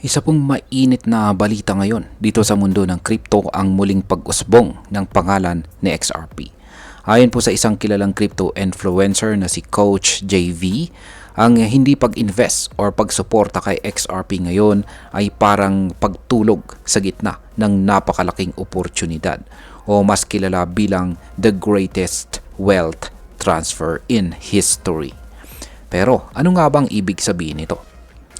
Isa pong mainit na balita ngayon dito sa mundo ng crypto ang muling pag-usbong ng pangalan ni XRP. Ayon po sa isang kilalang crypto influencer na si Coach JV, ang hindi pag-invest or pagsuporta kay XRP ngayon ay parang pagtulog sa gitna ng napakalaking oportunidad o mas kilala bilang the greatest wealth transfer in history. Pero ano nga bang ibig sabihin nito?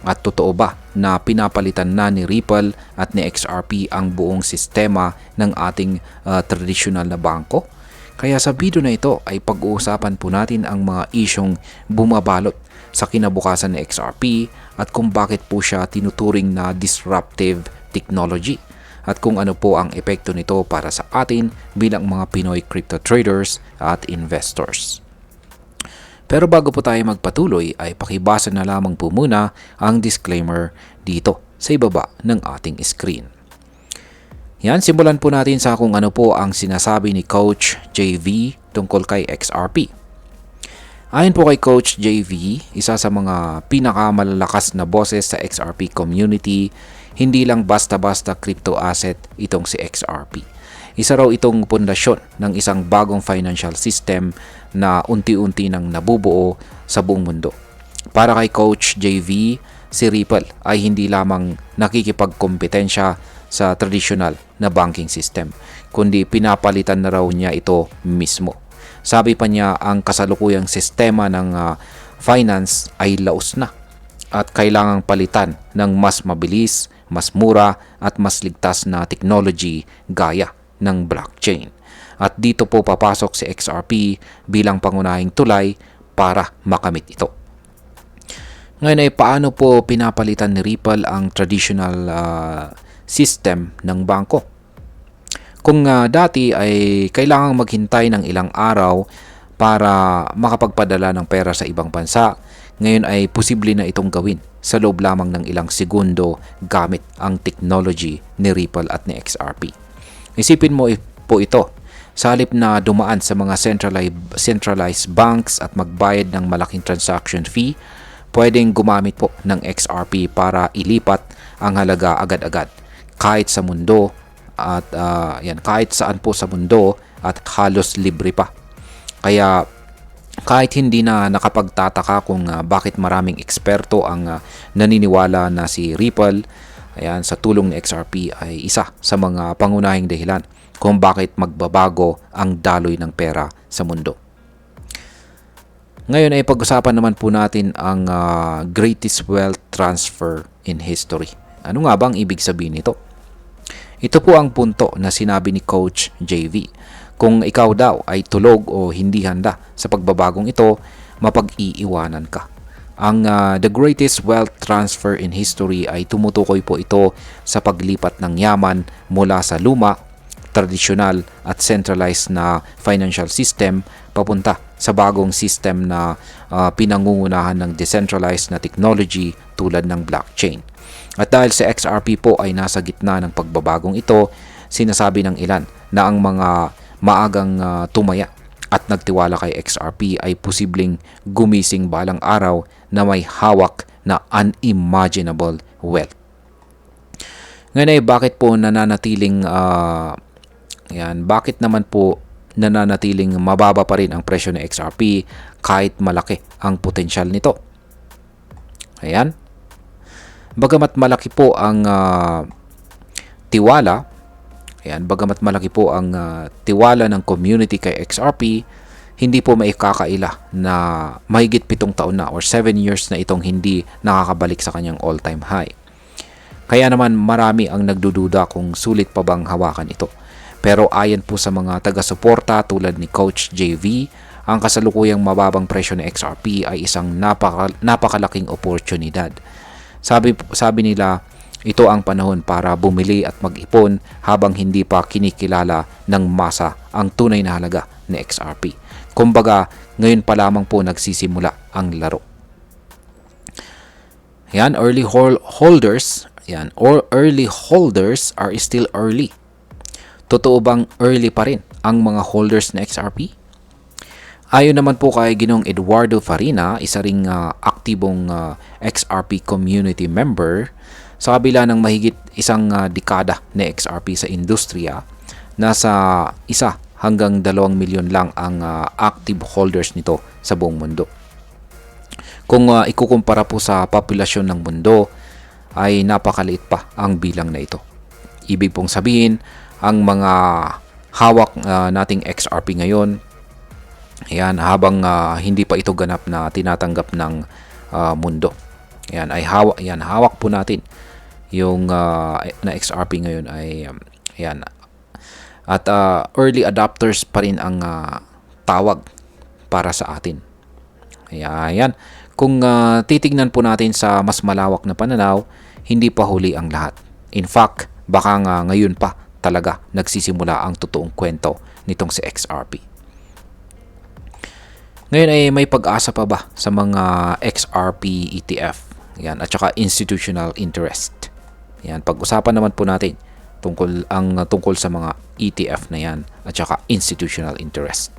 At totoo ba na pinapalitan na ni Ripple at ni XRP ang buong sistema ng ating tradisyonal na bangko? Kaya sa video na ito ay pag-uusapan po natin ang mga isyong bumabalot sa kinabukasan ni XRP at kung bakit po siya tinuturing na disruptive technology at kung ano po ang epekto nito para sa atin bilang mga Pinoy crypto traders at investors. Pero bago po tayo magpatuloy ay pakibasa na lamang po muna ang disclaimer dito sa ibaba ng ating screen. Yan, simulan po natin sa kung ano po ang sinasabi ni Coach JV tungkol kay XRP. Ayon po kay Coach JV, isa sa mga pinakamalalakas na boses sa XRP community, hindi lang basta-basta crypto asset itong si XRP. Isa raw itong pundasyon ng isang bagong financial system na unti-unti nang nabubuo sa buong mundo. Para kay Coach JV, si Ripple ay hindi lamang nakikipagkompetensya sa traditional na banking system, kundi pinapalitan na raw niya ito mismo. Sabi pa niya ang kasalukuyang sistema ng finance ay laos na at kailangang palitan ng mas mabilis, mas mura at mas ligtas na technology gaya ng blockchain. At dito po papasok si XRP bilang pangunahing tulay para makamit ito. Ngayon ay paano po pinapalitan ni Ripple ang traditional system ng bangko? Kung dati ay kailangang maghintay ng ilang araw para makapagpadala ng pera sa ibang bansa, ngayon ay posible na itong gawin sa loob lamang ng ilang segundo gamit ang technology ni Ripple at ni XRP. Isipin mo po ito, sa halip na dumaan sa mga centralized banks at magbayad ng malaking transaction fee, pwedeng gumamit po ng XRP para ilipat ang halaga agad-agad kahit sa mundo at kahit saan po sa mundo at halos libre pa. Kaya kahit hindi na nakapagtataka kung bakit maraming eksperto ang naniniwala na si Ripple sa tulong ni XRP ay isa sa mga pangunahing dahilan kung bakit magbabago ang daloy ng pera sa mundo. Ngayon ay pag-usapan naman po natin ang greatest wealth transfer in history. Ano nga bang ibig sabihin nito? Ito po ang punto na sinabi ni Coach JV. Kung ikaw daw ay tulog o hindi handa sa pagbabagong ito, mapag-iiwanan ka. Ang the greatest wealth transfer in history ay tumutukoy po ito sa paglipat ng yaman mula sa luma, tradisyonal at centralized na financial system papunta sa bagong system na pinangungunahan ng decentralized na technology tulad ng blockchain. At dahil sa XRP po ay nasa gitna ng pagbabagong ito, sinasabi ng ilan na ang mga maagang tumaya at nagtiwala kay XRP ay posibleng gumising balang araw na may hawak na unimaginable wealth. Ngayon ay bakit po nananatiling bakit naman po nananatiling mababa pa rin ang presyo ng XRP kahit malaki ang potensyal nito? Ayan. Bagamat malaki po ang tiwala tiwala ng community kay XRP, hindi po maikakaila na mahigit 7 taon na or 7 years na itong hindi nakakabalik sa kanyang all-time high. Kaya naman marami ang nagdududa kung sulit pa bang hawakan ito. Pero ayon po sa mga taga-suporta tulad ni Coach JV, ang kasalukuyang mababang presyo ng XRP ay isang napakalaking oportunidad. Sabi nila, ito ang panahon para bumili at mag-ipon habang hindi pa kinikilala ng masa ang tunay na halaga ni XRP. Kumbaga, ngayon pa lamang po nagsisimula ang laro. Early holders are still early. Totoo bang early pa rin ang mga holders na XRP? Ayon naman po kay Ginoong Eduardo Farina, isa ring aktibong XRP community member, Sa kabila ng mahigit isang dekada ni XRP sa industriya, nasa 1 hanggang 2 milyon lang ang active holders nito sa buong mundo. Kung ikukumpara po sa populasyon ng mundo, ay napakaliit pa ang bilang na ito. Ibig pong sabihin, ang mga hawak nating XRP ngayon, ayan, habang hindi pa ito ganap na tinatanggap ng mundo. Ayan, hawak po natin yung na XRP ngayon ay ayan. At early adopters pa rin ang tawag para sa atin. Ayan. Kung titignan po natin sa mas malawak na pananaw, hindi pa huli ang lahat. In fact, baka ngayon pa talaga nagsisimula ang totoong kwento nitong si XRP. Ngayon ay may pag-asa pa ba sa mga XRP ETF? Yan, at saka institutional interest. Yan, pag-usapan naman po natin tungkol sa mga ETF na yan at saka institutional interest.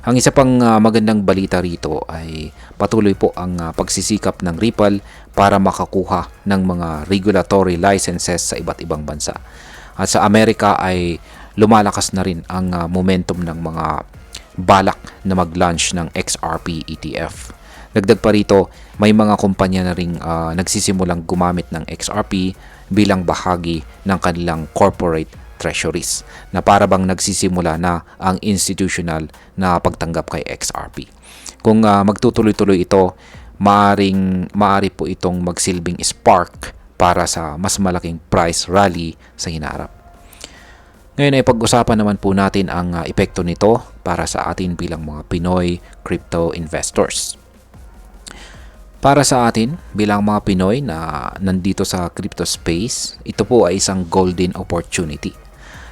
Ang isa pang magandang balita rito ay patuloy po ang pagsisikap ng Ripple para makakuha ng mga regulatory licenses sa iba't ibang bansa. At sa Amerika ay lumalakas na rin ang momentum ng mga balak na mag-launch ng XRP ETF. Dagdag pa rito, may mga kumpanya na ring nagsisimulang gumamit ng XRP bilang bahagi ng kanilang corporate treasuries na para bang nagsisimula na ang institutional na pagtanggap kay XRP. Kung magtutuloy-tuloy ito, maaari po itong magsilbing spark para sa mas malaking price rally sa hinaharap. Ngayon ay pag-usapan naman po natin ang epekto nito para sa atin bilang mga Pinoy crypto investors. Para sa atin bilang mga Pinoy na nandito sa crypto space, ito po ay isang golden opportunity.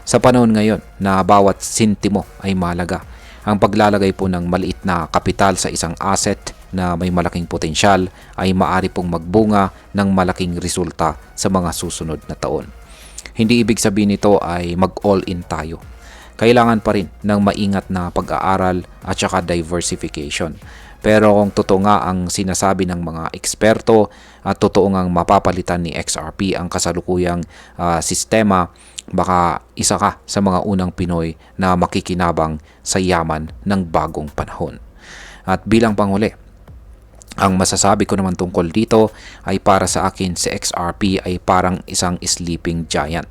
Sa panahon ngayon na bawat sintimo ay mahalaga, ang paglalagay po ng maliit na kapital sa isang asset na may malaking potensyal ay maaari pong magbunga ng malaking resulta sa mga susunod na taon. Hindi ibig sabihin nito ay mag-all-in tayo. Kailangan pa rin ng maingat na pag-aaral at saka diversification. Pero kung totoo nga ang sinasabi ng mga eksperto at totoo ngang mapapalitan ni XRP ang kasalukuyang sistema, baka isa ka sa mga unang Pinoy na makikinabang sa yaman ng bagong panahon. At bilang panghuli, ang masasabi ko naman tungkol dito ay para sa akin si XRP ay parang isang sleeping giant.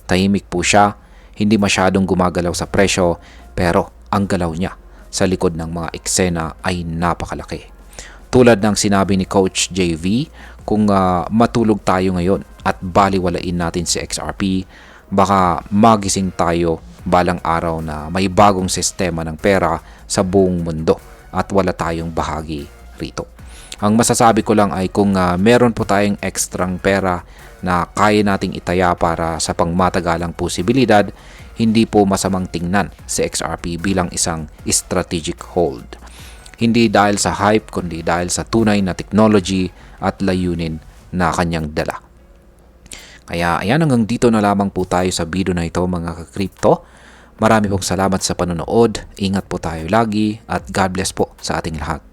Tahimik po siya, hindi masyadong gumagalaw sa presyo, pero ang galaw niya sa likod ng mga eksena ay napakalaki. Tulad ng sinabi ni Coach JV, kung matulog tayo ngayon at baliwalain natin si XRP, baka magising tayo balang araw na may bagong sistema ng pera sa buong mundo at wala tayong bahagi rito. Ang masasabi ko lang ay kung meron po tayong ekstrang pera na kaya nating itaya para sa pangmatagalang posibilidad, hindi po masamang tingnan si XRP bilang isang strategic hold. Hindi dahil sa hype, kundi dahil sa tunay na technology at layunin na kanyang dala. Kaya ayan, hanggang dito na lamang po tayo sa video na ito mga ka-crypto. Marami pong salamat sa panonood. Ingat po tayo lagi at God bless po sa ating lahat.